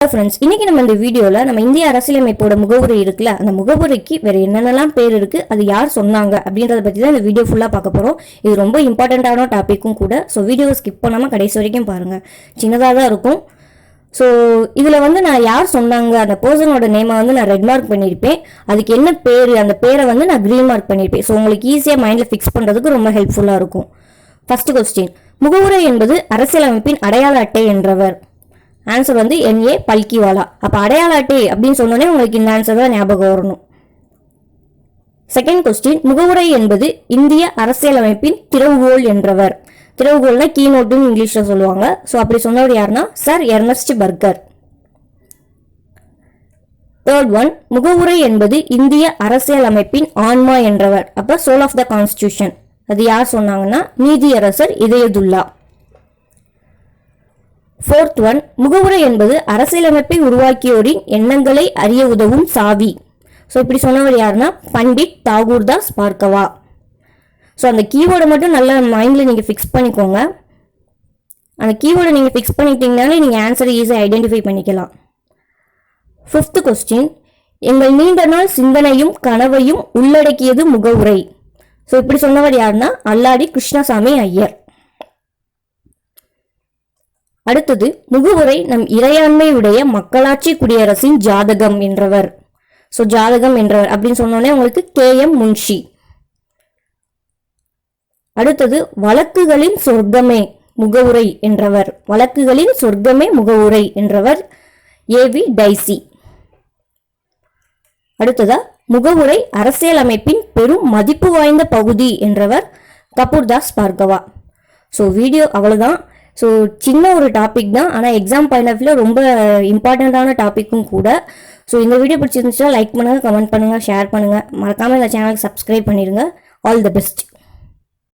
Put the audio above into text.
வணக்கம் ஃப்ரெண்ட்ஸ். இன்னைக்கு நம்ம இந்த வீடியோல நம்ம இந்திய அரசியலமைப்போட முகவுரை இருக்குல்ல, அந்த முகவுரைக்கு வேற என்னென்னலாம் பேர் இருக்கு, அது யார் சொன்னாங்க அப்படின்றத பத்தி தான் இந்த வீடியோ ஃபுல்லா பார்க்க போறோம். இது ரொம்ப இம்பார்ட்டன்டான டாபிக்கும் கூட. ஸோ வீடியோவை ஸ்கிப் பண்ணாம கடைசி வரைக்கும் பாருங்க. சின்னதாக தான் இருக்கும். ஸோ இதில் வந்து நான் யார் சொன்னாங்க அந்த பர்சனோட நேமை வந்து நான் ரெட் மார்க் பண்ணியிருப்பேன். அதுக்கு என்ன பேர், அந்த பேரை வந்து நான் க்ரீன் மார்க் பண்ணியிருப்பேன். ஸோ உங்களுக்கு ஈஸியாக மைண்டில் ஃபிக்ஸ் பண்ணுறதுக்கு ரொம்ப ஹெல்ப்ஃபுல்லாக இருக்கும். ஃபர்ஸ்ட் கொஸ்டின், முகவுரை என்பது அரசியலமைப்பின் அடையாள அட்டை என்றவர். ஆன்சர் வந்து NA பல்கிவாலா. அப்போ அடையாள அட்டை அப்படின்னு சொன்னோன்னே உங்களுக்கு இந்த ஆன்சர் தான் ஞாபகம் வரணும். செகண்ட் கொஸ்டின், முகவுரை என்பது இந்திய அரசியலமைப்பின் திறவுகோல் என்றவர். திறவுகோல்னா கீநோட்டுன்னு இங்கிலீஷில் சொல்லுவாங்க. ஸோ அப்படி சொன்னவர் யாருன்னா sir Ernest Barker. Third one, முகவுரை என்பது இந்திய அரசியலமைப்பின் ஆன்மா என்றவர். அப்போ சோல் ஆஃப் த கான்ஸ்டியூஷன். அது யார் சொன்னாங்கன்னா நீதியரசர் இதயதுல்லா. ஃபோர்த் ஒன், முகவுரை என்பது அரசியலமைப்பை உருவாக்கியோரின் எண்ணங்களை அறிய உதவும் சாவி. ஸோ இப்படி சொன்னவர் யாருன்னா பண்டிட் தாகூர்தாஸ் பார்கவா. ஸோ அந்த கீவேர்டை மட்டும் நல்லா மைண்டில் நீங்கள் ஃபிக்ஸ் பண்ணிக்கோங்க. அந்த கீவேர்டை நீங்கள் ஃபிக்ஸ் பண்ணிட்டீங்கனாலே நீங்கள் ஆன்சரை ஈஸியாக ஐடென்டிஃபை பண்ணிக்கலாம். ஃபிஃப்த் கொஸ்டின், எங்கள் நீண்ட நாள் சிந்தனையும் கனவையும் உள்ளடக்கியது முகவுரை. ஸோ இப்படி சொன்னவர் யாருன்னா அல்லாடி கிருஷ்ணசாமி ஐயர். அடுத்தது, முகவுரை நம் இறையாண்மையுடைய மக்களாட்சி குடியரசின் ஜாதகம் என்றவர். ஸோ ஜாதகம் என்றவர் அப்படின்னு சொன்னோன்னே உங்களுக்கு KM முன்ஷி. அடுத்தது, வழக்குகளின் சொர்க்கமே முகவுரை என்றவர். வழக்குகளின் சொர்க்கமே முகவுரை என்றவர் AV டைசி. அடுத்ததா, முகவுரை அரசியலமைப்பின் பெரும் மதிப்பு வாய்ந்த பகுதி என்றவர் கபூர்தாஸ் பார்கவா. ஸோ வீடியோ அவ்வளோதான். ஸோ சின்ன ஒரு டாபிக் தான், ஆனால் எக்ஸாம் பாயிண்ட் ஆஃப் வியூ ரொம்ப இம்பார்ட்டண்ட்டான டாப்பிக்கும் கூட. ஸோ இந்த வீடியோ பிடிச்சிருந்துச்சுன்னா லைக் பண்ணுங்கள், கமெண்ட் பண்ணுங்கள், ஷேர் பண்ணுங்கள். மறக்காமல் இந்த சேனலுக்கு சப்ஸ்கிரைப் பண்ணிடுங்க. All the best.